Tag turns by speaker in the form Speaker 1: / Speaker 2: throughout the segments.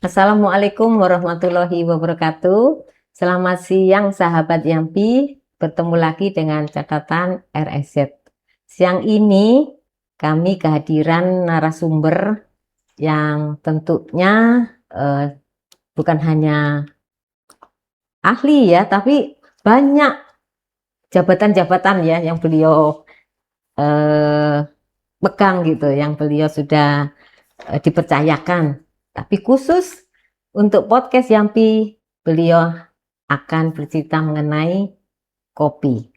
Speaker 1: Assalamualaikum warahmatullahi wabarakatuh. Selamat siang sahabat Yampi, bertemu lagi dengan catatan RSZ. Siang ini kami kehadiran narasumber yang tentunya bukan hanya ahli ya, tapi banyak jabatan-jabatan ya yang beliau eh, pegang gitu, yang beliau sudah dipercayakan. Tapi khusus untuk podcast Yampi, beliau akan bercerita mengenai kopi,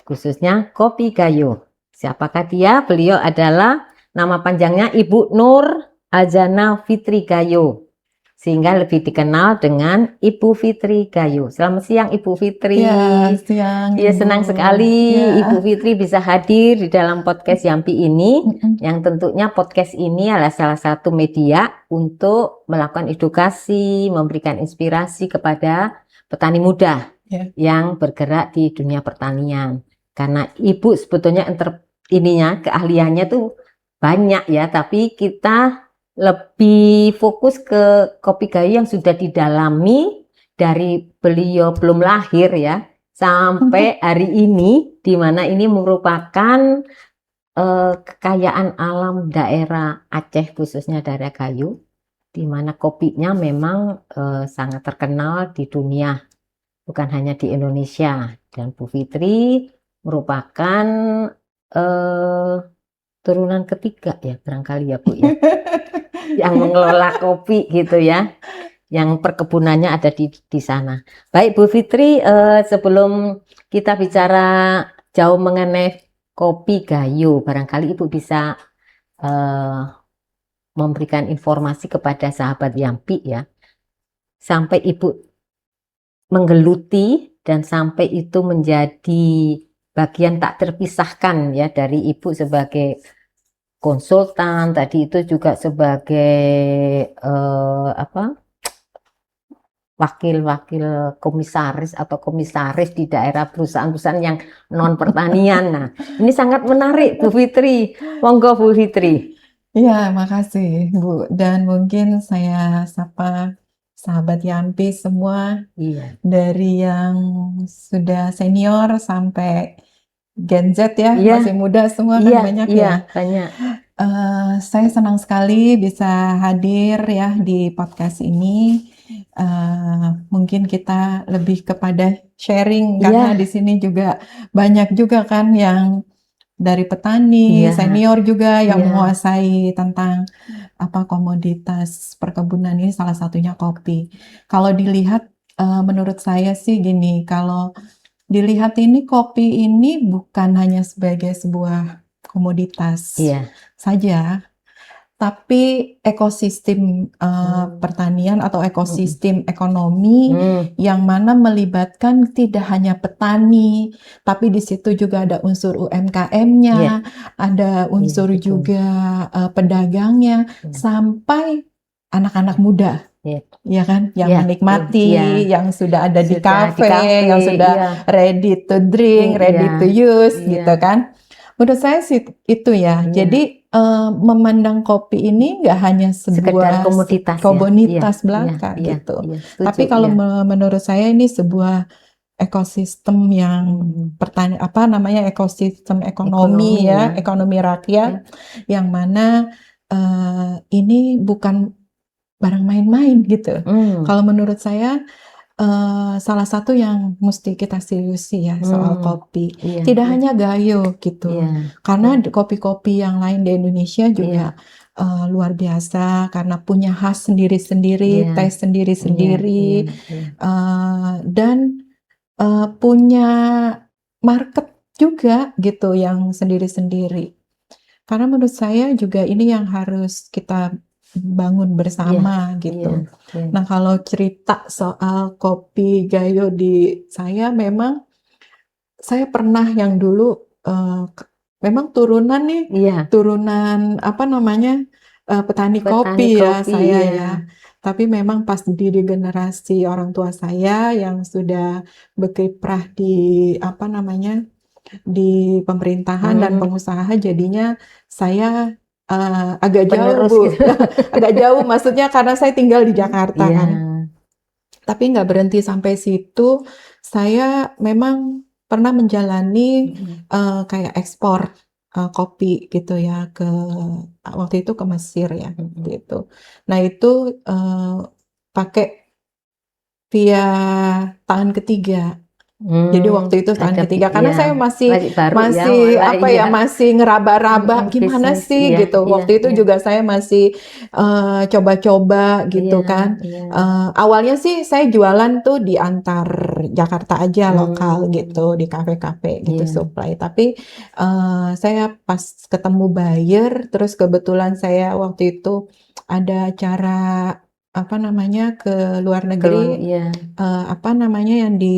Speaker 1: khususnya kopi Gayo. Siapakah dia? Beliau adalah nama panjangnya Ibu Nur Azana Fitri Gayo, sehingga lebih dikenal dengan Ibu Fitri Gayo. Selamat siang Ibu Fitri.
Speaker 2: Ya, siang
Speaker 1: Ya,
Speaker 2: Ibu.
Speaker 1: senang sekali
Speaker 2: Ya.
Speaker 1: Ibu Fitri bisa hadir di dalam podcast Yampi ini.
Speaker 2: Mm-mm.
Speaker 1: Yang tentunya podcast ini adalah salah satu media untuk melakukan edukasi, memberikan inspirasi kepada petani muda
Speaker 2: Ya.
Speaker 1: yang bergerak di dunia pertanian. Karena Ibu sebetulnya keahliannya tuh banyak ya, tapi kita lebih fokus ke kopi Gayo yang sudah didalami dari beliau belum lahir ya, sampai hari ini, di mana ini merupakan kekayaan alam daerah Aceh, khususnya daerah Gayo, di mana kopinya memang sangat terkenal di dunia, bukan hanya di Indonesia. Dan Bu Fitri merupakan turunan ketiga ya, barangkali ya Bu ya, yang mengelola kopi gitu ya, yang perkebunannya ada di sana. Baik Bu Fitri, sebelum kita bicara jauh mengenai kopi Gayo, barangkali Ibu bisa eh, memberikan informasi kepada sahabat Yampi ya, sampai Ibu menggeluti dan sampai itu menjadi bagian tak terpisahkan ya dari Ibu sebagai konsultan, tadi itu juga sebagai wakil-wakil komisaris atau komisaris di daerah perusahaan-perusahaan yang non pertanian. Nah, ini sangat menarik Bu Fitri. Monggo Bu Fitri.
Speaker 2: Ya, makasih Bu. Dan mungkin saya sapa sahabat Yampi semua,
Speaker 1: Iya,
Speaker 2: dari yang sudah senior sampai Gen Z ya,
Speaker 1: iya,
Speaker 2: masih muda semua kan
Speaker 1: iya,
Speaker 2: banyak
Speaker 1: iya,
Speaker 2: ya.
Speaker 1: banyak.
Speaker 2: Saya senang sekali bisa hadir ya di podcast ini. Mungkin kita lebih kepada sharing karena
Speaker 1: Iya,
Speaker 2: di sini juga banyak juga kan yang dari petani,
Speaker 1: iya,
Speaker 2: senior juga yang
Speaker 1: iya,
Speaker 2: menguasai tentang apa komoditas perkebunan ini salah satunya kopi. Kalau dilihat menurut saya sih gini, kalau dilihat ini kopi ini bukan hanya sebagai sebuah komoditas
Speaker 1: iya.
Speaker 2: saja, tapi ekosistem
Speaker 1: Hmm,
Speaker 2: pertanian atau
Speaker 1: hmm,
Speaker 2: ekosistem ekonomi
Speaker 1: hmm.
Speaker 2: yang mana melibatkan tidak hanya petani, tapi di situ juga ada unsur
Speaker 1: Iya,
Speaker 2: UMKM-nya, ada
Speaker 1: iya,
Speaker 2: unsur
Speaker 1: betul.
Speaker 2: juga pedagangnya,
Speaker 1: Iya,
Speaker 2: sampai anak-anak muda,
Speaker 1: iya,
Speaker 2: ya kan, yang
Speaker 1: iya, betul. Iya,
Speaker 2: menikmati, yang sudah ada di
Speaker 1: sudah di
Speaker 2: kafe,
Speaker 1: kafe.
Speaker 2: yang sudah
Speaker 1: Iya,
Speaker 2: ready to drink,
Speaker 1: iya,
Speaker 2: ready to use,
Speaker 1: iya,
Speaker 2: gitu kan. Menurut saya sih itu ya.
Speaker 1: iya.
Speaker 2: Jadi memandang kopi ini nggak hanya
Speaker 1: Sekedar
Speaker 2: sebuah
Speaker 1: komoditas ya. Iya,
Speaker 2: komoditas
Speaker 1: iya,
Speaker 2: belaka
Speaker 1: iya,
Speaker 2: gitu.
Speaker 1: iya. Setuju
Speaker 2: Tapi kalau
Speaker 1: ya.
Speaker 2: menurut saya ini sebuah ekosistem yang
Speaker 1: Hmm.
Speaker 2: apa namanya ekosistem
Speaker 1: Ekonomi
Speaker 2: ekonomi ya,
Speaker 1: ya.
Speaker 2: ekonomi rakyat
Speaker 1: Ya.
Speaker 2: yang mana ini bukan barang main-main gitu.
Speaker 1: Hmm.
Speaker 2: Kalau menurut saya salah satu yang mesti kita seriusi ya soal
Speaker 1: Hmm.
Speaker 2: kopi.
Speaker 1: Iya,
Speaker 2: Tidak
Speaker 1: iya,
Speaker 2: hanya Gayo gitu.
Speaker 1: iya,
Speaker 2: Karena
Speaker 1: iya,
Speaker 2: kopi-kopi yang lain di Indonesia juga
Speaker 1: iya,
Speaker 2: luar biasa karena punya khas sendiri-sendiri,
Speaker 1: iya,
Speaker 2: taste
Speaker 1: iya, iya,
Speaker 2: sendiri-sendiri,
Speaker 1: iya.
Speaker 2: dan punya market juga gitu yang sendiri-sendiri. Karena menurut saya juga ini yang harus kita bangun
Speaker 1: Iya,
Speaker 2: bersama
Speaker 1: iya,
Speaker 2: gitu.
Speaker 1: iya.
Speaker 2: Nah, kalau cerita soal kopi Gayo di saya memang saya pernah yang dulu memang turunan nih,
Speaker 1: Iya,
Speaker 2: turunan apa namanya petani
Speaker 1: petani
Speaker 2: kopi ya
Speaker 1: kopi,
Speaker 2: saya
Speaker 1: iya.
Speaker 2: ya. Tapi memang pas di generasi orang tua saya yang sudah berkiprah di apa namanya di pemerintahan dan
Speaker 1: Hmm.
Speaker 2: pengusaha, jadinya saya agak jauh
Speaker 1: Penerus
Speaker 2: Bu,
Speaker 1: gitu.
Speaker 2: agak jauh maksudnya karena saya tinggal di Jakarta
Speaker 1: Iya.
Speaker 2: kan. Tapi nggak berhenti sampai situ, saya memang pernah menjalani kayak ekspor kopi gitu ya waktu itu ke Mesir ya, waktu itu. Nah itu pakai via tangan ketiga. Jadi waktu itu tangan
Speaker 1: Ada
Speaker 2: ketiga karena saya masih
Speaker 1: baru ya
Speaker 2: masih
Speaker 1: malah
Speaker 2: apa
Speaker 1: iya.
Speaker 2: ya masih ngeraba-raba gimana
Speaker 1: Bisnis
Speaker 2: sih
Speaker 1: iya
Speaker 2: gitu.
Speaker 1: iya
Speaker 2: Waktu itu
Speaker 1: iya
Speaker 2: juga saya masih coba-coba gitu
Speaker 1: iya
Speaker 2: kan.
Speaker 1: iya.
Speaker 2: Awalnya sih saya jualan tuh di antar Jakarta aja lokal gitu
Speaker 1: Hmm,
Speaker 2: di kafe-kafe gitu
Speaker 1: iya.
Speaker 2: supply. Tapi saya pas ketemu buyer, terus kebetulan saya waktu itu ada acara apa namanya ke luar
Speaker 1: Keluar
Speaker 2: negeri,
Speaker 1: iya.
Speaker 2: apa namanya yang di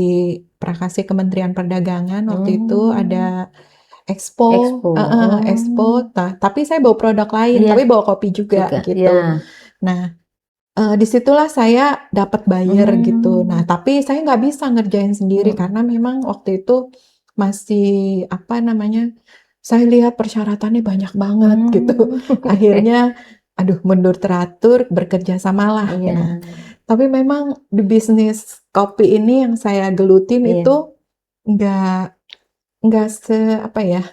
Speaker 2: Prakasi Kementerian Perdagangan waktu itu ada expo,
Speaker 1: Expo.
Speaker 2: expo. Tapi saya bawa produk lain,
Speaker 1: Iya
Speaker 2: tapi bawa kopi juga
Speaker 1: juga. Iya.
Speaker 2: gitu. Nah, disitulah saya dapat buyer gitu. Nah, tapi saya nggak bisa ngerjain sendiri karena memang waktu itu masih apa namanya, saya lihat persyaratannya banyak banget gitu. Akhirnya, aduh mundur teratur, bekerja samalah.
Speaker 1: Iya.
Speaker 2: Nah, tapi memang di bisnis kopi ini yang saya gelutin
Speaker 1: Iya.
Speaker 2: itu nggak nggak apa ya,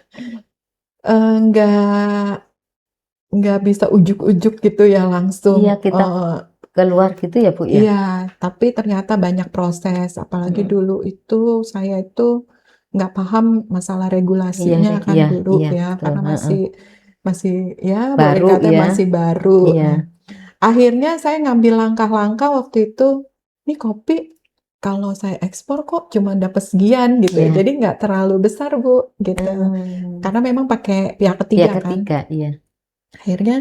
Speaker 2: nggak bisa ujuk-ujuk gitu ya langsung.
Speaker 1: Iya kita keluar gitu ya Bu ya.
Speaker 2: Iya, tapi ternyata banyak proses. Apalagi dulu itu saya itu nggak paham masalah
Speaker 1: Iya
Speaker 2: regulasinya kan
Speaker 1: iya
Speaker 2: dulu
Speaker 1: iya
Speaker 2: ya,
Speaker 1: betul.
Speaker 2: karena masih masih ya boleh
Speaker 1: Baru
Speaker 2: kata
Speaker 1: ya.
Speaker 2: masih baru.
Speaker 1: Iya.
Speaker 2: Nah, akhirnya saya ngambil langkah-langkah waktu itu, ini kopi kalau saya ekspor kok cuma dapat sekian gitu ya,
Speaker 1: Iya.
Speaker 2: jadi nggak terlalu besar Bu gitu. Karena memang pakai pihak
Speaker 1: Pihak
Speaker 2: ketiga kan.
Speaker 1: ketiga iya.
Speaker 2: Akhirnya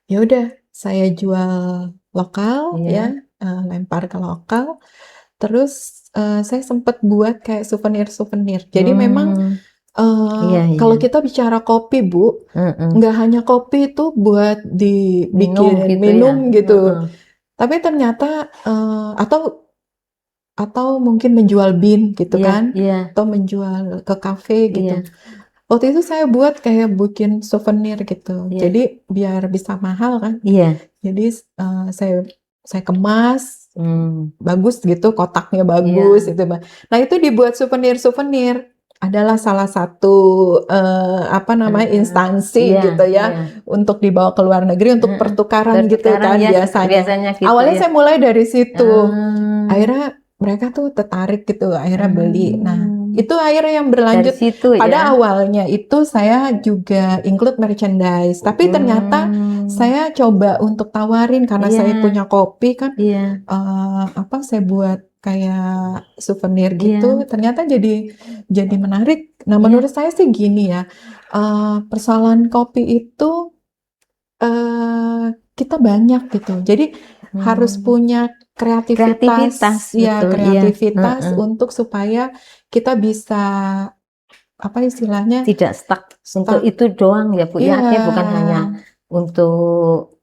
Speaker 2: ya udah saya jual lokal ya,
Speaker 1: Iya.
Speaker 2: lempar ke lokal. Terus saya sempat buat kayak souvenir-souvenir. Jadi memang
Speaker 1: Iya iya.
Speaker 2: kalau kita bicara kopi Bu,
Speaker 1: Heeh.
Speaker 2: nggak hanya kopi itu buat
Speaker 1: Minum
Speaker 2: dibikin
Speaker 1: gitu ya.
Speaker 2: minum gitu.
Speaker 1: Heeh.
Speaker 2: Tapi ternyata atau mungkin menjual bin gitu
Speaker 1: Iya
Speaker 2: kan,
Speaker 1: iya
Speaker 2: atau menjual ke kafe gitu.
Speaker 1: iya
Speaker 2: Waktu itu saya buat kayak bikin souvenir gitu.
Speaker 1: iya
Speaker 2: Jadi biar bisa mahal kan.
Speaker 1: iya.
Speaker 2: Jadi saya kemas bagus gitu, kotaknya bagus
Speaker 1: Iya.
Speaker 2: itu. Nah itu dibuat souvenir-souvenir adalah salah satu apa namanya instansi
Speaker 1: Iya
Speaker 2: gitu ya
Speaker 1: iya.
Speaker 2: untuk dibawa ke luar negeri untuk pertukaran gitu
Speaker 1: Pertukaran
Speaker 2: kan
Speaker 1: ya
Speaker 2: biasanya.
Speaker 1: biasanya gitu
Speaker 2: Awalnya
Speaker 1: ya.
Speaker 2: saya mulai dari situ.
Speaker 1: Hmm,
Speaker 2: Akhirnya mereka tuh tertarik gitu, akhirnya beli. Nah,
Speaker 1: hmm.
Speaker 2: itu akhirnya yang
Speaker 1: Dari
Speaker 2: berlanjut.
Speaker 1: situ
Speaker 2: Pada
Speaker 1: ya.
Speaker 2: awalnya itu saya juga include merchandise, tapi ternyata
Speaker 1: Hmm,
Speaker 2: saya coba untuk tawarin karena
Speaker 1: iya
Speaker 2: saya punya kopi kan,
Speaker 1: iya
Speaker 2: apa saya buat kayak souvenir gitu,
Speaker 1: iya
Speaker 2: ternyata jadi menarik. Nah,
Speaker 1: iya.
Speaker 2: menurut saya sih gini ya, persoalan kopi itu kita banyak gitu. Jadi harus
Speaker 1: Hmm.
Speaker 2: punya
Speaker 1: Kreativitas
Speaker 2: kreativitas, ya
Speaker 1: betul iya.
Speaker 2: kreativitas
Speaker 1: Heeh.
Speaker 2: untuk supaya kita bisa apa istilahnya
Speaker 1: Tidak stuck untuk
Speaker 2: stuck.
Speaker 1: itu doang ya Bu
Speaker 2: Iya,
Speaker 1: ya. Artinya bukan hanya untuk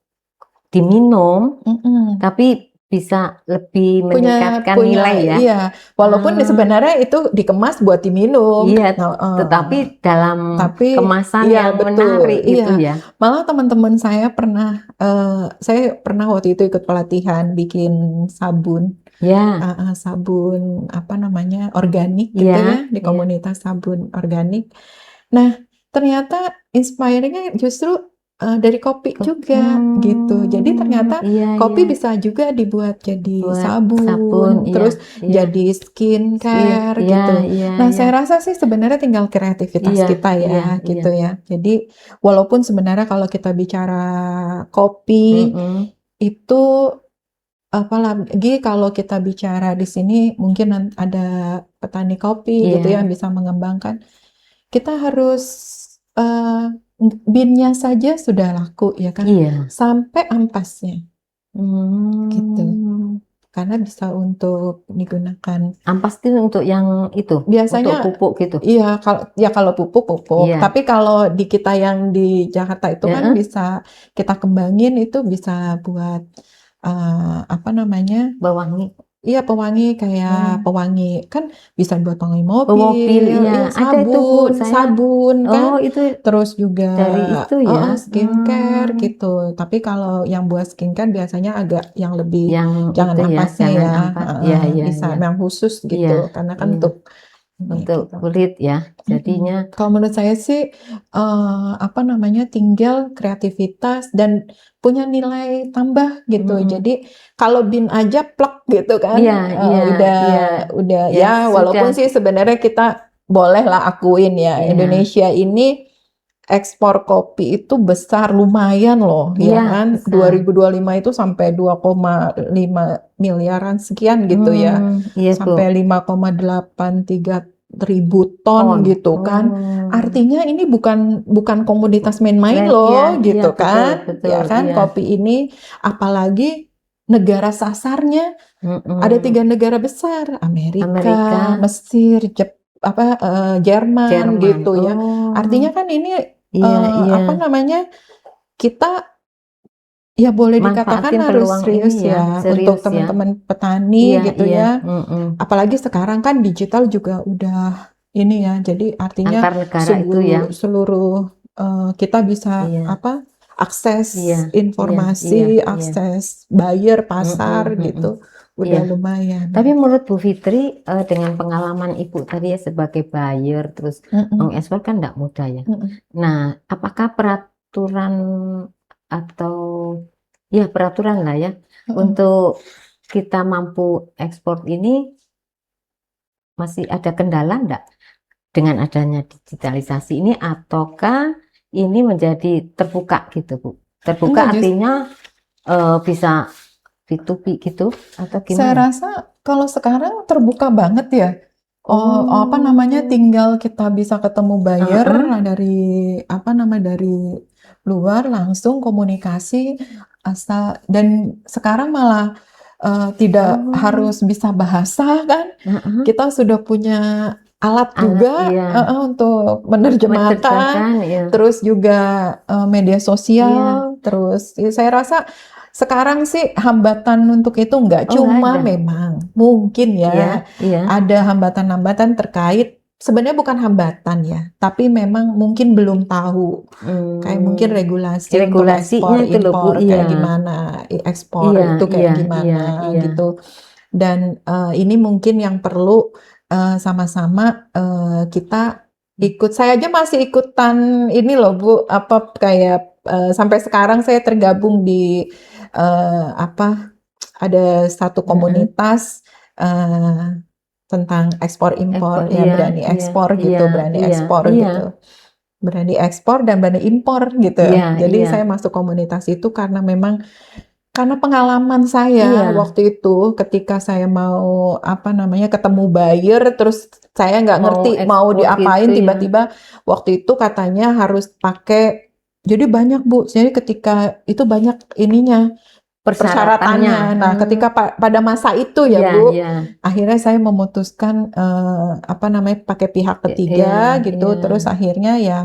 Speaker 1: diminum,
Speaker 2: mm-mm.
Speaker 1: tapi bisa lebih
Speaker 2: Punya
Speaker 1: meningkatkan
Speaker 2: punya
Speaker 1: nilai ya.
Speaker 2: iya. Walaupun
Speaker 1: Ah,
Speaker 2: sebenarnya itu dikemas buat diminum.
Speaker 1: iya,
Speaker 2: Nah,
Speaker 1: tetapi dalam
Speaker 2: tapi
Speaker 1: kemasan
Speaker 2: iya
Speaker 1: yang
Speaker 2: betul,
Speaker 1: menarik gitu
Speaker 2: iya.
Speaker 1: ya.
Speaker 2: Malah teman-teman saya pernah waktu itu ikut pelatihan bikin sabun.
Speaker 1: Ya,
Speaker 2: Sabun apa namanya organik gitu
Speaker 1: iya,
Speaker 2: ya di
Speaker 1: iya.
Speaker 2: komunitas sabun organik. Nah ternyata inspiringnya justru dari kopi juga gitu. Jadi ternyata
Speaker 1: Iya, iya.
Speaker 2: kopi bisa juga dibuat jadi
Speaker 1: Buat sabun,
Speaker 2: sabun,
Speaker 1: iya,
Speaker 2: terus
Speaker 1: iya.
Speaker 2: jadi
Speaker 1: Skin,
Speaker 2: skincare
Speaker 1: iya,
Speaker 2: gitu.
Speaker 1: iya,
Speaker 2: Nah
Speaker 1: iya.
Speaker 2: saya rasa sih sebenarnya tinggal kreativitas
Speaker 1: Iya,
Speaker 2: kita
Speaker 1: iya,
Speaker 2: ya
Speaker 1: iya.
Speaker 2: gitu ya. Jadi walaupun sebenarnya kalau kita bicara kopi
Speaker 1: Mm-mm.
Speaker 2: itu apalagi kalau kita bicara di sini mungkin ada petani kopi gitu ya
Speaker 1: Iya,
Speaker 2: yang bisa mengembangkan. Kita harus binnya saja sudah laku ya kan,
Speaker 1: iya.
Speaker 2: sampai ampasnya gitu.
Speaker 1: Hmm.
Speaker 2: Karena bisa untuk digunakan.
Speaker 1: Ampas itu untuk yang itu, untuk
Speaker 2: Biasanya
Speaker 1: pupuk gitu.
Speaker 2: kalau pupuk.
Speaker 1: Iya,
Speaker 2: Tapi kalau di kita yang di Jakarta itu kan
Speaker 1: ya,
Speaker 2: bisa kita kembangin itu bisa buat apa namanya?
Speaker 1: bawang
Speaker 2: Iya, pewangi kayak pewangi kan bisa buat pewangi mobil,
Speaker 1: mobil, iya. Ada itu Bu,
Speaker 2: sabun kan,
Speaker 1: itu
Speaker 2: terus juga
Speaker 1: dari itu ya.
Speaker 2: skincare gitu. Tapi kalau yang buat skincare biasanya agak yang lebih
Speaker 1: Yang
Speaker 2: jangan
Speaker 1: itu ya,
Speaker 2: ampasnya
Speaker 1: jangan
Speaker 2: ya,
Speaker 1: ampas. Iya, iya,
Speaker 2: bisa
Speaker 1: iya.
Speaker 2: yang khusus
Speaker 1: Iya,
Speaker 2: gitu, karena kan
Speaker 1: iya.
Speaker 2: untuk ini
Speaker 1: Untuk
Speaker 2: gitu.
Speaker 1: kulit ya. Jadinya
Speaker 2: Kalau menurut saya sih apa namanya tinggal kreativitas dan punya nilai tambah gitu. Jadi kalau bin aja plek gitu kan,
Speaker 1: iya, iya, iya.
Speaker 2: udah
Speaker 1: Ya
Speaker 2: ya
Speaker 1: sudah.
Speaker 2: walaupun sih sebenarnya kita bolehlah akuin ya
Speaker 1: Iya.
Speaker 2: Indonesia ini ekspor kopi itu besar lumayan loh ya
Speaker 1: Iya,
Speaker 2: kan.
Speaker 1: besar.
Speaker 2: 2025 itu sampai 2,5 miliaran sekian gitu ya.
Speaker 1: Iya, Bu.
Speaker 2: Sampai 5,83 ribu ton
Speaker 1: Ton.
Speaker 2: gitu kan. Artinya ini bukan komoditas main-main
Speaker 1: Iya,
Speaker 2: loh
Speaker 1: iya,
Speaker 2: gitu
Speaker 1: betul,
Speaker 2: kan.
Speaker 1: betul.
Speaker 2: Ya kan
Speaker 1: Iya.
Speaker 2: kopi ini apalagi negara sasarnya ada 3 negara besar,
Speaker 1: Amerika,
Speaker 2: Amerika, Mesir, Jerman
Speaker 1: Jerman.
Speaker 2: gitu ya. Artinya kan ini
Speaker 1: Iya, iya.
Speaker 2: apa namanya, kita ya boleh dikatakan
Speaker 1: Manfaatin
Speaker 2: harus
Speaker 1: peluang ini
Speaker 2: serius
Speaker 1: ya,
Speaker 2: ya untuk
Speaker 1: serius ya.
Speaker 2: teman-teman petani
Speaker 1: Iya,
Speaker 2: gitu
Speaker 1: iya.
Speaker 2: ya. Apalagi sekarang kan digital juga udah ini ya, jadi artinya
Speaker 1: Antar negara itu ya.
Speaker 2: seluruh kita bisa
Speaker 1: Iya,
Speaker 2: akses
Speaker 1: iya, iya, iya,
Speaker 2: informasi,
Speaker 1: iya.
Speaker 2: akses buyer pasar gitu, udah
Speaker 1: Iya.
Speaker 2: lumayan.
Speaker 1: Tapi menurut Bu Fitri, dengan pengalaman Ibu tadi ya sebagai buyer, terus mengekspor kan tidak mudah ya. Nah, apakah peraturan atau ya peraturan lah ya untuk kita mampu ekspor ini masih ada kendala enggak dengan adanya digitalisasi ini, ataukah ini menjadi terbuka gitu Bu? Terbuka
Speaker 2: Enggak,
Speaker 1: artinya bisa B2B gitu atau
Speaker 2: saya
Speaker 1: gimana?
Speaker 2: rasa kalau sekarang terbuka banget ya. Apa namanya,
Speaker 1: Oh,
Speaker 2: tinggal kita bisa ketemu buyer
Speaker 1: heeh.
Speaker 2: dari apa nama dari luar langsung komunikasi dan sekarang malah tidak
Speaker 1: Oh,
Speaker 2: harus bisa bahasa kan.
Speaker 1: heeh.
Speaker 2: Kita sudah punya alat
Speaker 1: Alat
Speaker 2: juga
Speaker 1: iya,
Speaker 2: untuk menerjemahkan,
Speaker 1: menerjemahkan ya.
Speaker 2: terus juga media
Speaker 1: Iya.
Speaker 2: sosial, terus saya rasa sekarang sih hambatan untuk itu enggak,
Speaker 1: Oh, nggak
Speaker 2: cuma
Speaker 1: ada.
Speaker 2: memang mungkin
Speaker 1: Iya,
Speaker 2: ya
Speaker 1: iya.
Speaker 2: ada hambatan-hambatan terkait, sebenarnya bukan hambatan ya, tapi memang mungkin belum tahu. Kayak mungkin
Speaker 1: Hmm,
Speaker 2: regulasi untuk
Speaker 1: regulasinya
Speaker 2: ekspor
Speaker 1: itu loh Bu,
Speaker 2: impor
Speaker 1: iya.
Speaker 2: kayak gimana, ekspor
Speaker 1: Iya,
Speaker 2: itu
Speaker 1: iya,
Speaker 2: kayak
Speaker 1: iya,
Speaker 2: gimana
Speaker 1: iya.
Speaker 2: gitu. Dan ini mungkin yang perlu sama-sama kita ikut. Saya aja masih ikutan ini loh Bu, apa kayak sampai sekarang saya tergabung di apa ada satu
Speaker 1: Heeh.
Speaker 2: komunitas tentang ekspor impor
Speaker 1: Ekspor,
Speaker 2: ya,
Speaker 1: iya,
Speaker 2: berani
Speaker 1: iya,
Speaker 2: ekspor
Speaker 1: iya,
Speaker 2: gitu, berani
Speaker 1: iya,
Speaker 2: ekspor
Speaker 1: iya,
Speaker 2: gitu. Berani ekspor dan berani impor gitu.
Speaker 1: iya,
Speaker 2: Jadi
Speaker 1: iya,
Speaker 2: saya masuk komunitas itu karena memang karena pengalaman saya
Speaker 1: iya.
Speaker 2: waktu itu ketika saya mau apa namanya ketemu buyer, terus saya nggak
Speaker 1: Mau
Speaker 2: ngerti mau
Speaker 1: ekspor gitu
Speaker 2: diapain,
Speaker 1: ya.
Speaker 2: tiba-tiba waktu itu katanya harus pakai, jadi banyak Bu, jadi ketika itu banyak ininya
Speaker 1: Persyaratannya.
Speaker 2: persyaratannya. Nah, ketika pada masa itu ya
Speaker 1: Iya,
Speaker 2: Bu,
Speaker 1: iya,
Speaker 2: akhirnya saya memutuskan apa namanya pakai pihak
Speaker 1: iya,
Speaker 2: ketiga
Speaker 1: iya,
Speaker 2: gitu, terus akhirnya ya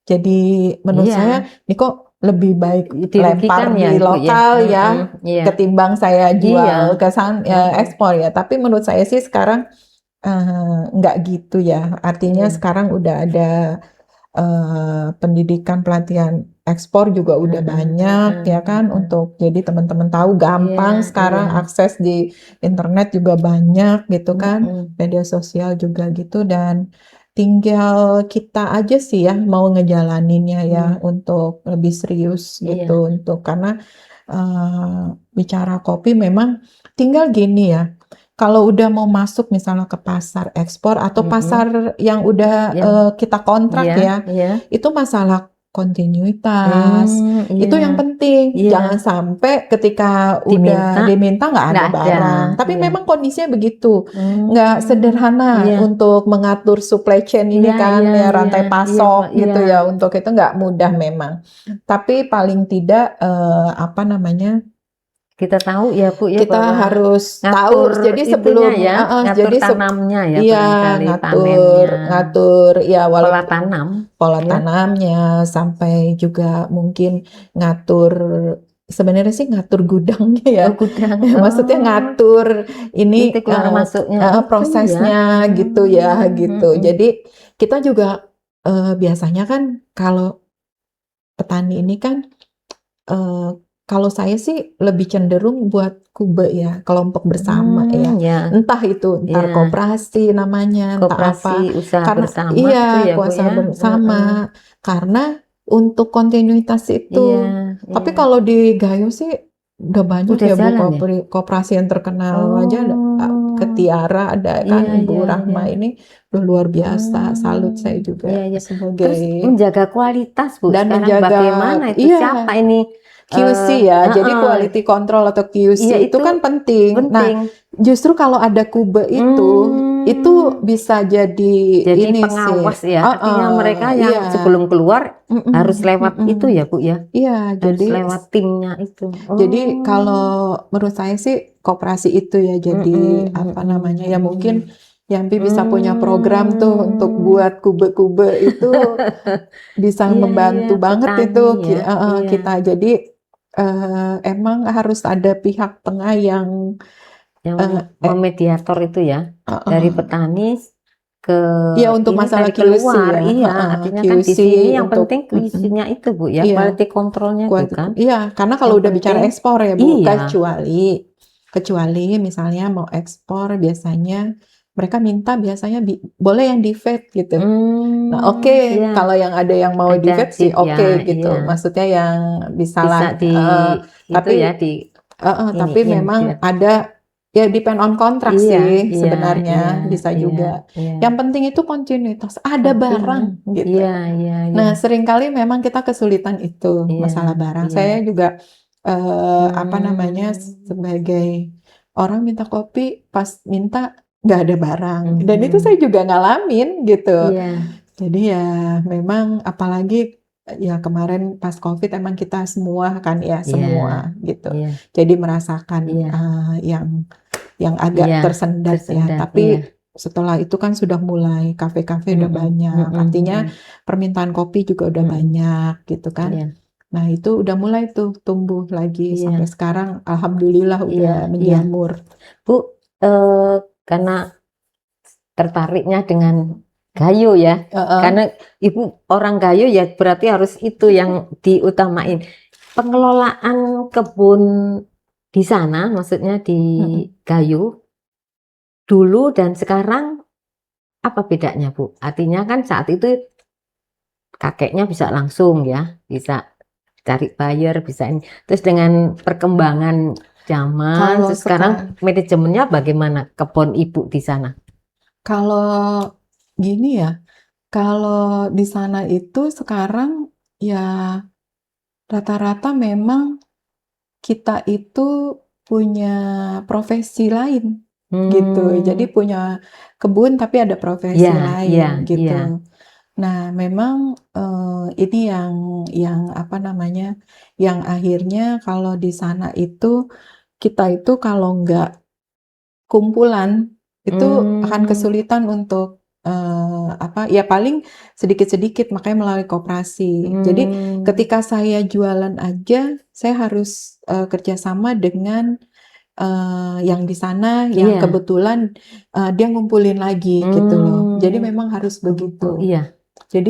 Speaker 2: jadi menurut saya
Speaker 1: iya.
Speaker 2: ini kok lebih baik
Speaker 1: Dirugikan
Speaker 2: lempar
Speaker 1: ya
Speaker 2: di
Speaker 1: Ibu ya.
Speaker 2: lokal ya
Speaker 1: Iya,
Speaker 2: ketimbang saya
Speaker 1: iya.
Speaker 2: jual ke ekspor ya. Tapi menurut saya sih sekarang nggak gitu ya. Artinya
Speaker 1: Iya.
Speaker 2: sekarang udah ada pendidikan pelatihan ekspor juga udah banyak ya kan, untuk jadi teman-teman tahu
Speaker 1: Iya,
Speaker 2: gampang
Speaker 1: iya.
Speaker 2: sekarang akses di internet juga banyak gitu kan,
Speaker 1: Mm-mm.
Speaker 2: media sosial juga gitu, dan tinggal kita aja sih ya mau ngejalaninnya ya
Speaker 1: Iya,
Speaker 2: untuk lebih serius
Speaker 1: iya.
Speaker 2: gitu, untuk karena bicara kopi memang tinggal gini ya. Kalau udah mau masuk misalnya ke pasar ekspor atau
Speaker 1: Mm-mm.
Speaker 2: pasar yang udah
Speaker 1: Yang,
Speaker 2: kita kontrak
Speaker 1: iya,
Speaker 2: ya,
Speaker 1: iya.
Speaker 2: itu masalah kontinuitas.
Speaker 1: Iya,
Speaker 2: Itu yang penting.
Speaker 1: iya.
Speaker 2: Jangan sampai ketika
Speaker 1: Diminta,
Speaker 2: udah diminta nggak ada
Speaker 1: nggak ada.
Speaker 2: barang. Tapi
Speaker 1: Iya.
Speaker 2: memang kondisinya begitu. Nggak
Speaker 1: Hmm,
Speaker 2: sederhana
Speaker 1: iya,
Speaker 2: untuk mengatur supply chain
Speaker 1: iya,
Speaker 2: ini kan,
Speaker 1: iya,
Speaker 2: ya
Speaker 1: iya,
Speaker 2: rantai
Speaker 1: iya, Pak,
Speaker 2: pasok
Speaker 1: iya.
Speaker 2: gitu ya. Untuk itu nggak mudah memang. Tapi paling tidak apa namanya,
Speaker 1: Kita tahu ya Bu ya
Speaker 2: kita
Speaker 1: bahwa
Speaker 2: harus tahu.
Speaker 1: ngatur
Speaker 2: Jadi
Speaker 1: itunya
Speaker 2: sebelum,
Speaker 1: ya, ngatur
Speaker 2: jadi
Speaker 1: tanamnya ya
Speaker 2: iya
Speaker 1: barangkali
Speaker 2: ngatur
Speaker 1: panennya,
Speaker 2: ngatur ya
Speaker 1: pola
Speaker 2: walaupun
Speaker 1: tanam,
Speaker 2: pola
Speaker 1: ya.
Speaker 2: tanamnya sampai juga mungkin ngatur sebenarnya sih ngatur gudangnya ya.
Speaker 1: Oh, gudang.
Speaker 2: Maksudnya ngatur ini
Speaker 1: Pintu keluar masuknya itu
Speaker 2: prosesnya
Speaker 1: ya.
Speaker 2: gitu ya gitu.
Speaker 1: Hmm.
Speaker 2: Jadi kita juga biasanya kan kalau petani ini kan kalau saya sih lebih cenderung buat kube ya, kelompok bersama ya.
Speaker 1: Ya,
Speaker 2: Entah itu, entar
Speaker 1: ya.
Speaker 2: koperasi namanya, entah apa.
Speaker 1: Koperasi usaha
Speaker 2: Karena
Speaker 1: bersama gitu
Speaker 2: iya,
Speaker 1: ya, Bu
Speaker 2: kuasa
Speaker 1: ya. Heeh.
Speaker 2: bersama. Karena untuk kontinuitas
Speaker 1: Iya,
Speaker 2: itu. Tapi
Speaker 1: iya.
Speaker 2: kalau di Gayo sih udah banyak
Speaker 1: Udah
Speaker 2: ya Bu
Speaker 1: jalan ya?
Speaker 2: koperasi yang terkenal aja ada
Speaker 1: Oh,
Speaker 2: Ketiara ada
Speaker 1: iya,
Speaker 2: kan Ibu
Speaker 1: iya, iya.
Speaker 2: Rahma ini udah luar biasa. Salut saya
Speaker 1: Iya,
Speaker 2: juga
Speaker 1: iya. Terus
Speaker 2: sebagai
Speaker 1: menjaga kualitas, Bu.
Speaker 2: dan
Speaker 1: Sekarang
Speaker 2: menjaga
Speaker 1: bagaimana itu? Siapa
Speaker 2: iya
Speaker 1: ini?
Speaker 2: QC ya, jadi
Speaker 1: Heeh,
Speaker 2: quality control atau
Speaker 1: iya
Speaker 2: QC itu
Speaker 1: itu
Speaker 2: kan penting. Nah,
Speaker 1: penting.
Speaker 2: justru kalau ada kube itu
Speaker 1: Hmm,
Speaker 2: bisa jadi
Speaker 1: jadi
Speaker 2: ini sih.
Speaker 1: pengawas ya. Artinya mereka yang
Speaker 2: Iya,
Speaker 1: sebelum keluar harus
Speaker 2: mm-mm,
Speaker 1: lewat
Speaker 2: mm-mm.
Speaker 1: itu ya, Bu ya.
Speaker 2: Iya,
Speaker 1: Harus lewat timnya itu.
Speaker 2: jadi
Speaker 1: Oh,
Speaker 2: kalau menurut saya sih koperasi itu ya jadi
Speaker 1: mm-mm,
Speaker 2: apa namanya ya
Speaker 1: mm-mm.
Speaker 2: mungkin Yampi bisa punya program tuh untuk
Speaker 1: Hmm.
Speaker 2: buat kube-kube itu bisa
Speaker 1: Iya, iya,
Speaker 2: membantu banget
Speaker 1: petani
Speaker 2: itu
Speaker 1: ya. Iya,
Speaker 2: kita. Jadi emang harus ada pihak tengah yang
Speaker 1: yang
Speaker 2: eh, eh,
Speaker 1: memediator itu ya. Dari
Speaker 2: eh,
Speaker 1: petani ke
Speaker 2: ya untuk
Speaker 1: ini
Speaker 2: masalah
Speaker 1: tadi
Speaker 2: QC
Speaker 1: keluar.
Speaker 2: ya,
Speaker 1: Iya, artinya kan di
Speaker 2: QC
Speaker 1: sini yang penting
Speaker 2: untuk
Speaker 1: isinya itu, Bu ya,
Speaker 2: iya
Speaker 1: quality controlnya itu kan.
Speaker 2: iya karena kalau
Speaker 1: Yang
Speaker 2: udah bicara
Speaker 1: penting
Speaker 2: ekspor ya Bu,
Speaker 1: iya.
Speaker 2: kecuali misalnya mau ekspor biasanya mereka minta biasanya boleh yang di fat gitu. Nah, oke,
Speaker 1: Iya,
Speaker 2: kalau yang ada yang mau di
Speaker 1: ada
Speaker 2: vet sih
Speaker 1: tip ya,
Speaker 2: oke gitu.
Speaker 1: iya.
Speaker 2: Maksudnya yang bisa
Speaker 1: Bisa
Speaker 2: lah.
Speaker 1: di itu
Speaker 2: Tapi
Speaker 1: ya di
Speaker 2: tapi
Speaker 1: iniin
Speaker 2: memang
Speaker 1: biar
Speaker 2: ada ya depend on kontrak
Speaker 1: iya,
Speaker 2: sih
Speaker 1: iya, iya,
Speaker 2: sebenarnya bisa
Speaker 1: iya,
Speaker 2: juga.
Speaker 1: iya.
Speaker 2: Yang penting itu kontinuitas, ada
Speaker 1: Kontinnya.
Speaker 2: barang gitu.
Speaker 1: Iya, iya, iya.
Speaker 2: Nah, seringkali memang kita kesulitan itu
Speaker 1: Iya,
Speaker 2: masalah barang.
Speaker 1: iya.
Speaker 2: Saya juga apa namanya
Speaker 1: Hmm,
Speaker 2: sebagai orang minta kopi pas minta nggak ada barang dan itu
Speaker 1: mhm.
Speaker 2: saya juga ngalamin gitu.
Speaker 1: Iya,
Speaker 2: Jadi ya memang apalagi ya kemarin pas COVID emang kita semua kan ya
Speaker 1: iya,
Speaker 2: semua gitu.
Speaker 1: iya,
Speaker 2: Jadi merasakan
Speaker 1: iya,
Speaker 2: yang agak
Speaker 1: iya.
Speaker 2: tersendat ya.
Speaker 1: Tersendat, iya.
Speaker 2: Tapi setelah itu kan sudah mulai kafe-kafe udah
Speaker 1: Mhm,
Speaker 2: banyak.
Speaker 1: mhm,
Speaker 2: Artinya
Speaker 1: mhm,
Speaker 2: permintaan kopi juga udah
Speaker 1: mhm.
Speaker 2: banyak gitu kan.
Speaker 1: Iya,
Speaker 2: Nah itu udah mulai tuh tumbuh lagi sampai
Speaker 1: iya,
Speaker 2: sekarang alhamdulillah
Speaker 1: iya,
Speaker 2: udah
Speaker 1: iya.
Speaker 2: menjamur.
Speaker 1: Bu, karena tertariknya dengan Gayo ya,
Speaker 2: Heeh.
Speaker 1: karena ibu orang Gayo ya berarti harus itu yang diutamain. Pengelolaan kebun di sana, maksudnya di
Speaker 2: Mm-mm.
Speaker 1: Gayo dulu dan sekarang apa bedanya Bu? Artinya kan saat itu kakeknya bisa langsung ya, bisa cari buyer, bisa ini. Terus dengan perkembangan zaman,
Speaker 2: Kalau
Speaker 1: terus
Speaker 2: sekarang,
Speaker 1: sekarang manajemennya bagaimana kebun ibu di sana?
Speaker 2: kalau gini ya, kalau di sana itu sekarang ya rata-rata memang kita itu punya profesi lain gitu. Jadi
Speaker 1: Hmm,
Speaker 2: punya kebun tapi ada
Speaker 1: iya,
Speaker 2: profesi
Speaker 1: iya,
Speaker 2: lain
Speaker 1: iya.
Speaker 2: gitu. Nah, memang ini yang apa namanya, yang akhirnya kalau di sana itu kita itu kalau nggak kumpulan itu akan
Speaker 1: Hmm,
Speaker 2: kesulitan untuk apa ya paling sedikit-sedikit makanya melalui koperasi. Jadi
Speaker 1: hmm,
Speaker 2: ketika saya jualan aja saya harus kerjasama dengan yang di sana yang
Speaker 1: iya.
Speaker 2: kebetulan dia ngumpulin lagi gitu loh. Jadi
Speaker 1: Hmm,
Speaker 2: memang harus
Speaker 1: begitu,
Speaker 2: begitu.
Speaker 1: iya,
Speaker 2: Jadi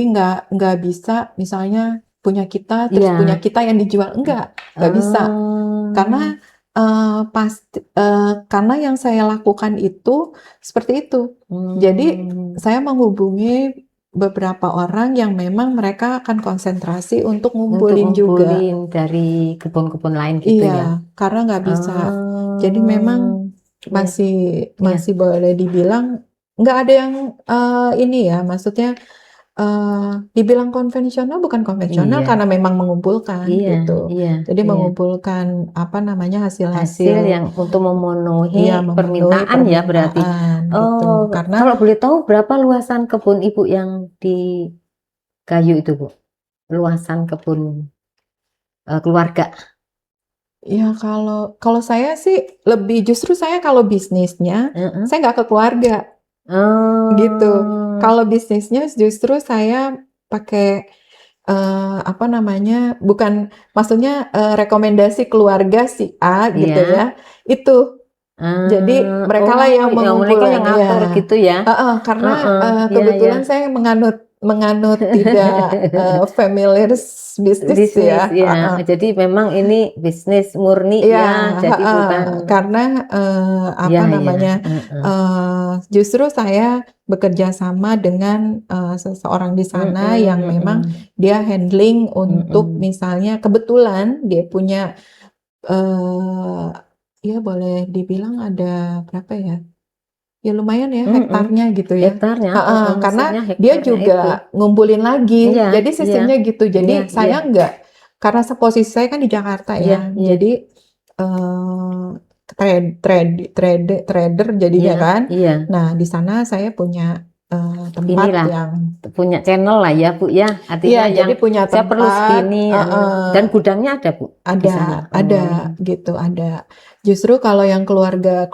Speaker 2: nggak bisa misalnya punya kita terus punya
Speaker 1: iya.
Speaker 2: kita yang dijual nggak bisa.
Speaker 1: Hmm,
Speaker 2: Karena karena yang saya lakukan itu seperti itu. Jadi
Speaker 1: hmm,
Speaker 2: saya menghubungi beberapa orang yang memang mereka akan konsentrasi untuk
Speaker 1: untuk
Speaker 2: ngumpulin juga.
Speaker 1: ngumpulin dari kebun-kebun lain gitu
Speaker 2: Iya,
Speaker 1: ya.
Speaker 2: karena nggak bisa. Jadi memang
Speaker 1: Hmm, iya,
Speaker 2: masih
Speaker 1: iya.
Speaker 2: masih boleh dibilang nggak ada yang ini ya, maksudnya dibilang konvensional bukan konvensional
Speaker 1: Iya,
Speaker 2: karena memang mengumpulkan
Speaker 1: iya,
Speaker 2: gitu.
Speaker 1: iya,
Speaker 2: Jadi
Speaker 1: iya.
Speaker 2: mengumpulkan apa namanya
Speaker 1: Hasil
Speaker 2: hasil-hasil
Speaker 1: yang untuk memenuhi
Speaker 2: iya memenuhi
Speaker 1: permintaan ya berarti.
Speaker 2: permintaan gitu.
Speaker 1: Oh,
Speaker 2: Karena
Speaker 1: kalau boleh tahu berapa luasan kebun ibu yang di Gayo itu, Bu? Luasan kebun keluarga.
Speaker 2: ya kalau kalau saya sih lebih justru saya kalau bisnisnya
Speaker 1: Heeh.
Speaker 2: saya nggak ke keluarga gitu.
Speaker 1: Oh,
Speaker 2: Kalau bisnisnya justru saya pakai apa namanya, bukan maksudnya rekomendasi keluarga si A gitu
Speaker 1: Iya.
Speaker 2: ya, itu. Jadi mereka lah yang
Speaker 1: Ya mereka yang
Speaker 2: mengumpulkan,
Speaker 1: ngatur
Speaker 2: ya.
Speaker 1: gitu ya.
Speaker 2: Karena
Speaker 1: Iya, iya.
Speaker 2: kebetulan saya menganut tidak familiar bisnis
Speaker 1: Bisnis
Speaker 2: ya.
Speaker 1: ya. Jadi memang ini bisnis murni
Speaker 2: Iya,
Speaker 1: ya. Jadi bukan
Speaker 2: karena
Speaker 1: ya
Speaker 2: apa
Speaker 1: ya.
Speaker 2: namanya, justru saya bekerja sama dengan seseorang di sana yang memang dia handling untuk misalnya kebetulan dia punya ya boleh dibilang ada berapa ya? Ya lumayan ya hektarnya gitu ya.
Speaker 1: Hektarnya,
Speaker 2: Karena
Speaker 1: maksudnya
Speaker 2: dia
Speaker 1: hektarnya itu.
Speaker 2: juga ngumpulin lagi.
Speaker 1: Iya,
Speaker 2: Jadi
Speaker 1: iya,
Speaker 2: sistemnya gitu.
Speaker 1: iya,
Speaker 2: Jadi
Speaker 1: iya,
Speaker 2: saya enggak, karena posisi saya kan di Jakarta
Speaker 1: iya,
Speaker 2: ya.
Speaker 1: iya,
Speaker 2: Jadi eh trader jadinya
Speaker 1: iya,
Speaker 2: kan.
Speaker 1: iya.
Speaker 2: Nah, di sana saya punya tempat
Speaker 1: Inilah
Speaker 2: yang
Speaker 1: punya channel lah ya Bu ya. Artinya
Speaker 2: iya,
Speaker 1: yang
Speaker 2: jadi punya
Speaker 1: saya perlu
Speaker 2: tempat
Speaker 1: segini dan gudangnya ada Bu di sana.
Speaker 2: ada gitu, ada. Justru kalau yang keluarga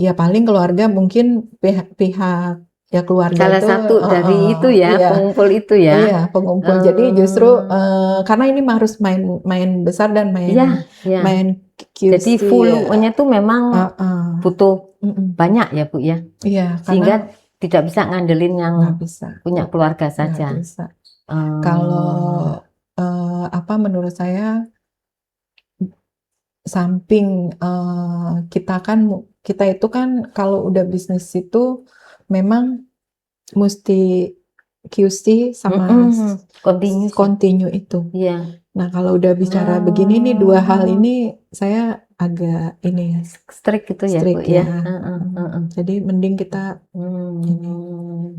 Speaker 2: ya paling keluarga mungkin pihak ya keluarga
Speaker 1: Salah
Speaker 2: itu
Speaker 1: satu dari itu ya,
Speaker 2: iya,
Speaker 1: pengumpul itu ya.
Speaker 2: iya pengumpul. Jadi justru karena ini harus main besar dan
Speaker 1: Iya, iya.
Speaker 2: main
Speaker 1: Jadi
Speaker 2: QC ya.
Speaker 1: volume-nya tuh memang butuh banyak ya Bu ya.
Speaker 2: Iya,
Speaker 1: Sehingga
Speaker 2: karena
Speaker 1: tidak bisa ngandelin yang
Speaker 2: nggak bisa,
Speaker 1: punya keluarga
Speaker 2: nggak
Speaker 1: saja.
Speaker 2: bisa. Kalau apa menurut saya, samping kita itu kan kalau udah bisnis itu memang mesti QC sama continue itu.
Speaker 1: Iya.
Speaker 2: Nah, kalau udah bicara begini nih, dua hal ini saya agak ini ya,
Speaker 1: Strict gitu ya Bu
Speaker 2: strict
Speaker 1: ya.
Speaker 2: ya. Jadi mending kita ini.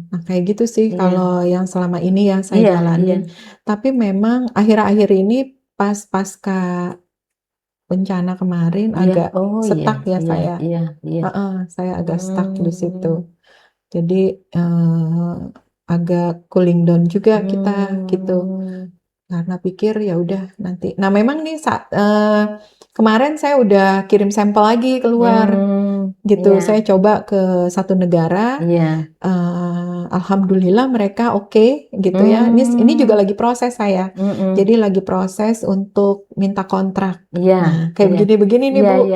Speaker 2: Nah, kayak gitu sih
Speaker 1: Iya.
Speaker 2: kalau yang selama ini yang saya
Speaker 1: Iya,
Speaker 2: jalanin. Tapi memang akhir-akhir ini pasca bencana kemarin agak stuck ya saya. Saya agak stuck di situ. Jadi agak cooling down juga kita gitu. Karena pikir ya udah nanti. Nah, memang nih kemarin saya udah kirim sampel lagi keluar gitu.
Speaker 1: Iya.
Speaker 2: Saya coba ke satu negara.
Speaker 1: Iya.
Speaker 2: Alhamdulillah mereka oke gitu ya. Ini juga lagi proses saya. Jadi lagi proses untuk minta kontrak. Nah, kayak begini-begini nih Bu.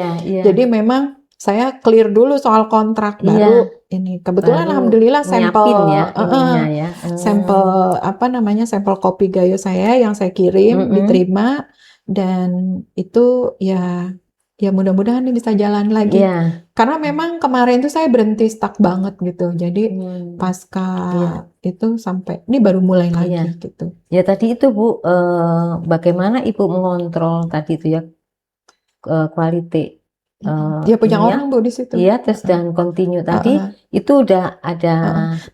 Speaker 2: Jadi memang saya clear dulu soal kontrak baru ini. Kebetulan alhamdulillah sampel apa namanya, sampel kopi Gayo saya yang saya kirim diterima, dan itu ya mudah-mudahan ini bisa jalan lagi. Karena memang kemarin itu saya berhenti stuck banget gitu. Jadi pasca itu sampai ini baru mulai lagi gitu.
Speaker 1: Ya tadi itu Bu, bagaimana Ibu mengontrol tadi itu ya quality
Speaker 2: Dia punya orang Bu di situ.
Speaker 1: Iya, terus dan continue tadi itu udah ada.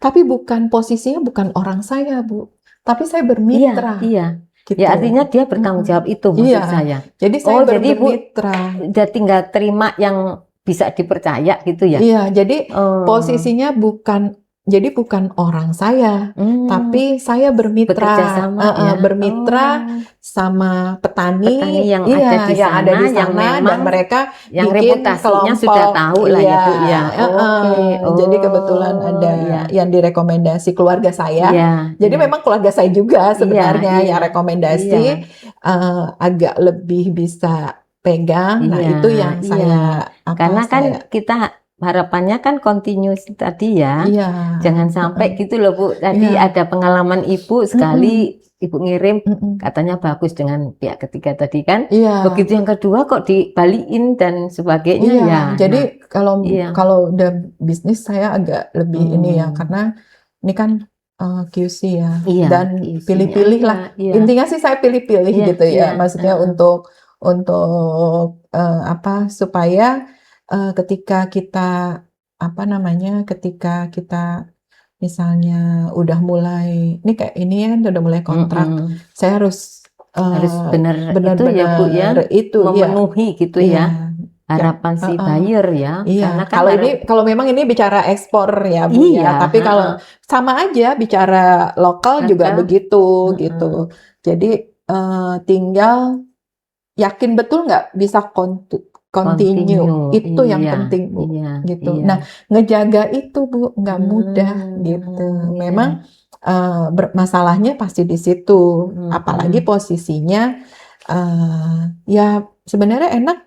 Speaker 2: Tapi posisinya bukan orang saya Bu, tapi saya bermitra.
Speaker 1: Iya.
Speaker 2: Gitu.
Speaker 1: Ya artinya dia bertanggung jawab itu maksud saya.
Speaker 2: Jadi saya bermitra.
Speaker 1: Udah tinggal terima yang bisa dipercaya gitu ya.
Speaker 2: Iya, jadi posisinya bukan orang saya, tapi saya bermitra, bermitra sama petani
Speaker 1: yang ada di sana,
Speaker 2: yang memang dan mereka
Speaker 1: yang
Speaker 2: bikin
Speaker 1: reputasinya
Speaker 2: kelompok,
Speaker 1: sudah tahu lah ya Bu ya.
Speaker 2: Jadi kebetulan ada yang direkomendasi keluarga saya. Jadi memang keluarga saya juga sebenarnya yang rekomendasi agak lebih bisa pegang. Nah, itu yang saya
Speaker 1: karena kan kita harapannya kan continuous tadi ya. Jangan sampai gitu loh Bu. Tadi ada pengalaman Ibu sekali Ibu ngirim katanya bagus dengan pihak ketiga tadi kan. Begitu yang kedua kok dibalikin dan sebagainya ya.
Speaker 2: Jadi kalau udah bisnis saya agak lebih ini ya, karena ini kan QC ya, dan pilih-pilih lah. Intinya sih saya pilih-pilih gitu ya. Maksudnya untuk apa, supaya ketika kita ketika kita misalnya udah mulai ini kayak ini ya, udah mulai kontrak, saya harus benar-benar itu
Speaker 1: memenuhi gitu ya harapan si buyer ya.
Speaker 2: Karena kalau memang ini bicara ekspor ya Bu ya, tapi kalau sama aja bicara lokal juga begitu gitu. Jadi tinggal yakin betul nggak bisa continue. Itu yang penting Bu gitu. Nah, ngejaga itu Bu nggak mudah gitu. Memang masalahnya pasti di situ. Apalagi posisinya ya sebenarnya enak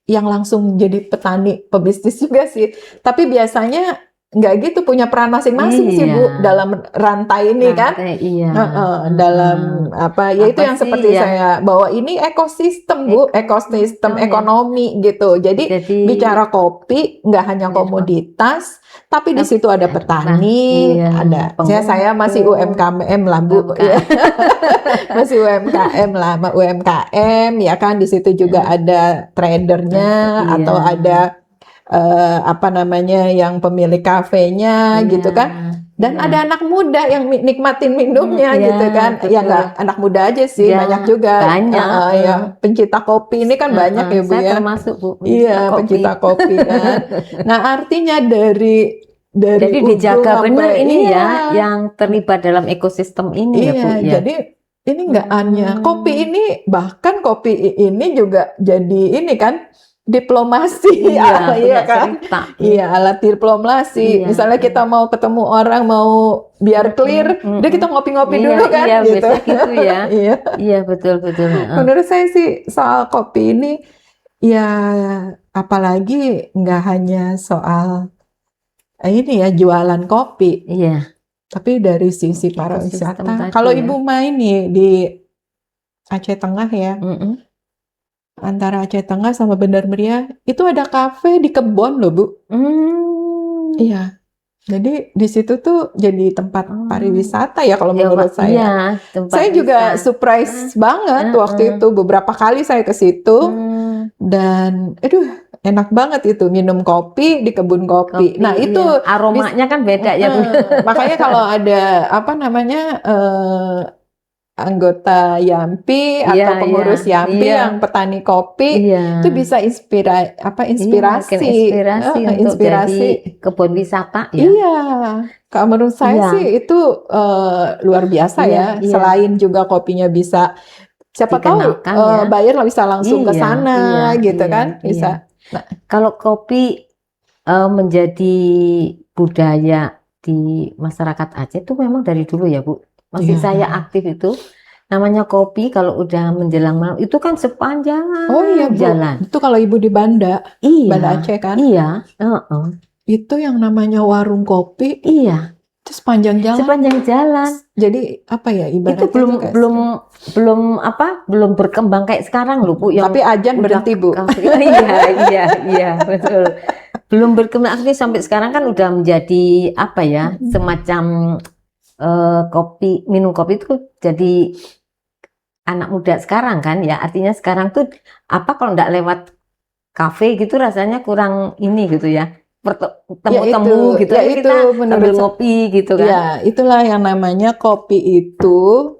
Speaker 2: yang langsung jadi petani pebisnis juga sih. Tapi biasanya nggak gitu, punya peran masing-masing sih Bu
Speaker 1: Iya.
Speaker 2: dalam rantai ini kan.
Speaker 1: Rantai, iya.
Speaker 2: Dalam ya itu
Speaker 1: Apa
Speaker 2: yang
Speaker 1: sih
Speaker 2: seperti
Speaker 1: yang
Speaker 2: saya bawa ini ekosistem Bu, ekosistem
Speaker 1: ya.
Speaker 2: ekonomi gitu. Jadi bicara kopi nggak hanya komoditas, tapi di situ ada petani,
Speaker 1: iya,
Speaker 2: ada saya masih UMKM lah Bu, ya. Masih UMKM lah, UMKM ya kan, di situ juga ada tradernya atau ada apa namanya yang pemilik kafenya gitu kan, dan ada anak muda yang nikmatin minumnya gitu kan.
Speaker 1: betul.
Speaker 2: Ya nggak anak muda aja sih, banyak juga ya pencinta kopi ini kan banyak ya Bu
Speaker 1: Saya
Speaker 2: ya.
Speaker 1: termasuk Bu,
Speaker 2: Iya, pencinta kopi kan. Nah artinya dari
Speaker 1: jadi
Speaker 2: ujung
Speaker 1: dijaga benar
Speaker 2: sampai
Speaker 1: ini ya yang terlibat dalam ekosistem ini ya Bu ya.
Speaker 2: Jadi ini nggak hanya kopi ini, bahkan kopi ini juga jadi ini kan diplomasi, iya kan? Iya, alat diplomasi. Misalnya kita mau ketemu orang, mau biar clear, udah kita ngopi-ngopi dulu kan,
Speaker 1: iya,
Speaker 2: gitu.
Speaker 1: Gitu ya. Iya, betul.
Speaker 2: Menurut saya sih soal kopi ini, ya apalagi nggak hanya soal ini ya jualan kopi.
Speaker 1: Iya.
Speaker 2: Tapi dari sisi pariwisata, kalau Ibu main nih di Aceh Tengah ya, antara Aceh Tengah sama Bandar Meriah, itu ada kafe di kebon loh Bu. Iya, jadi di situ tuh jadi tempat pariwisata ya kalau menurut saya. Saya juga surprise banget waktu itu, beberapa kali saya ke situ, dan enak banget itu minum kopi di kebun kopi. Nah itu
Speaker 1: aromanya kan beda ya Bu.
Speaker 2: Makanya kalau ada apa namanya anggota YAMPI atau pengurus YAMPI yang petani kopi, itu bisa inspirasi
Speaker 1: untuk jadi kebun wisata ya.
Speaker 2: Iya, kalau menurut saya sih itu luar biasa ya. Selain juga kopinya bisa, siapa tahu buyer bisa langsung ke sana gitu kan, bisa.
Speaker 1: Nah, kalau kopi menjadi budaya di masyarakat Aceh itu memang dari dulu ya Bu. Masih saya aktif itu, namanya kopi kalau udah menjelang malam itu kan sepanjang jalan.
Speaker 2: Itu kalau Ibu di Banda, Banda Aceh kan?
Speaker 1: Iya.
Speaker 2: Itu yang namanya warung kopi.
Speaker 1: Iya.
Speaker 2: Itu sepanjang jalan. Jadi apa ya ibaratnya?
Speaker 1: Itu belum berkembang kayak sekarang loh Bu.
Speaker 2: Tapi ajan berhenti Bu.
Speaker 1: Iya betul. Belum berkembang sampai sekarang kan udah menjadi apa ya, semacam kopi, minum kopi itu jadi anak muda sekarang kan ya. Artinya sekarang tuh apa kalau nggak lewat kafe gitu rasanya kurang ini gitu ya. Temu gitu ya, kita sambil ngopi gitu kan.
Speaker 2: Ya itulah yang namanya kopi itu.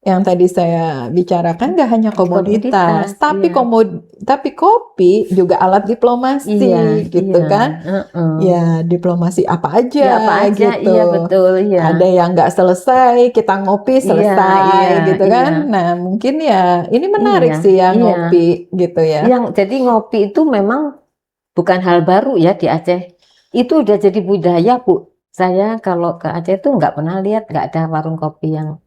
Speaker 2: Yang tadi saya bicarakan nggak hanya komoditas, tapi kopi juga alat diplomasi, gitu kan? Ya diplomasi apa aja, gitu.
Speaker 1: Iya betul.
Speaker 2: Ada yang nggak selesai, kita ngopi selesai, gitu kan? Nah mungkin ya ini menarik sih ya ngopi, gitu ya.
Speaker 1: Jadi ngopi itu memang bukan hal baru ya di Aceh. Itu udah jadi budaya Bu. Saya kalau ke Aceh tuh nggak pernah lihat nggak ada warung kopi yang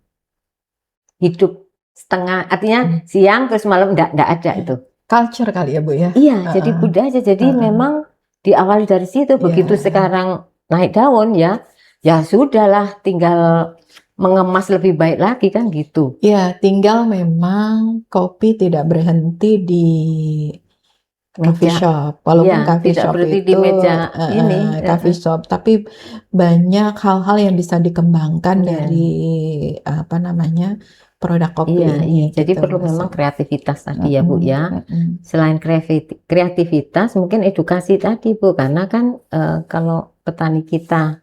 Speaker 1: hidup setengah, artinya siang terus malam enggak ada itu.
Speaker 2: Culture kali ya Bu ya?
Speaker 1: Iya, jadi budaya. Jadi memang diawali dari situ. Begitu sekarang naik daun ya sudahlah, tinggal mengemas lebih baik lagi kan gitu.
Speaker 2: Ya, tinggal memang kopi tidak berhenti di coffee shop, walaupun coffee shop itu
Speaker 1: di meja
Speaker 2: coffee shop, tapi banyak hal-hal yang bisa dikembangkan dari apa namanya produk kopi ini.
Speaker 1: Jadi perlu memang kreativitas tadi ya Bu ya. Selain kreativitas, mungkin edukasi tadi Bu, karena kan kalau petani kita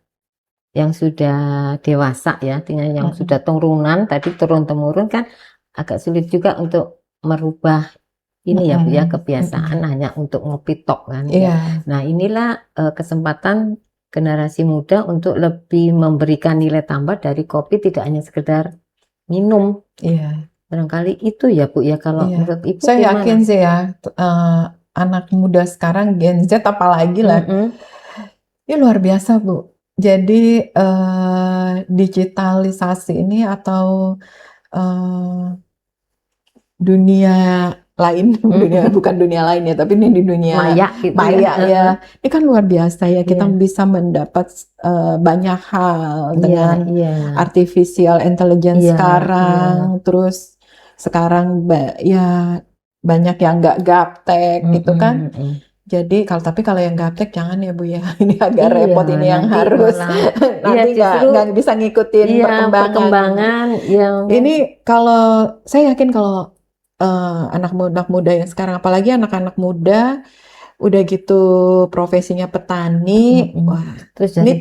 Speaker 1: yang sudah dewasa ya, artinya yang sudah turunan tadi turun temurun kan agak sulit juga untuk merubah ini ya Bu ya, kebiasaan hanya untuk ngopi tok kan. Nah inilah kesempatan generasi muda untuk lebih memberikan nilai tambah dari kopi, tidak hanya sekedar minum. Barangkali itu ya Bu ya, kalau menurut Ibu
Speaker 2: saya yakin sih ya anak muda sekarang Gen Z apalagi lah, ini luar biasa Bu. Jadi digitalisasi ini atau eh, dunia lain, bukan dunia lain ya, tapi ini di dunia
Speaker 1: Maya gitu
Speaker 2: maya
Speaker 1: ya.
Speaker 2: ya. Ini kan luar biasa ya, kita
Speaker 1: Iya.
Speaker 2: bisa mendapat banyak hal
Speaker 1: Iya,
Speaker 2: dengan
Speaker 1: iya.
Speaker 2: artificial intelligence
Speaker 1: Iya,
Speaker 2: sekarang. Terus sekarang ya banyak yang nggak gaptek gitu kan. Jadi tapi kalau yang gaptek jangan ya Bu ya, ini agak
Speaker 1: Iya,
Speaker 2: repot ini yang
Speaker 1: nanti
Speaker 2: harus
Speaker 1: malah
Speaker 2: nanti
Speaker 1: justru
Speaker 2: nggak bisa ngikutin
Speaker 1: iya
Speaker 2: perkembangan.
Speaker 1: yang
Speaker 2: Ini kalau saya yakin kalau anak muda yang sekarang, apalagi anak-anak muda udah gitu profesinya petani, wah
Speaker 1: terus
Speaker 2: ini
Speaker 1: jadi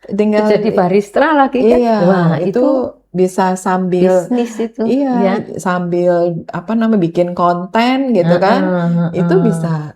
Speaker 2: tinggal
Speaker 1: jadi barista lagi kan.
Speaker 2: iya
Speaker 1: Wah,
Speaker 2: itu
Speaker 1: itu
Speaker 2: bisa sambil
Speaker 1: bisnis itu
Speaker 2: iya
Speaker 1: ya.
Speaker 2: sambil apa namanya bikin konten gitu kan, itu bisa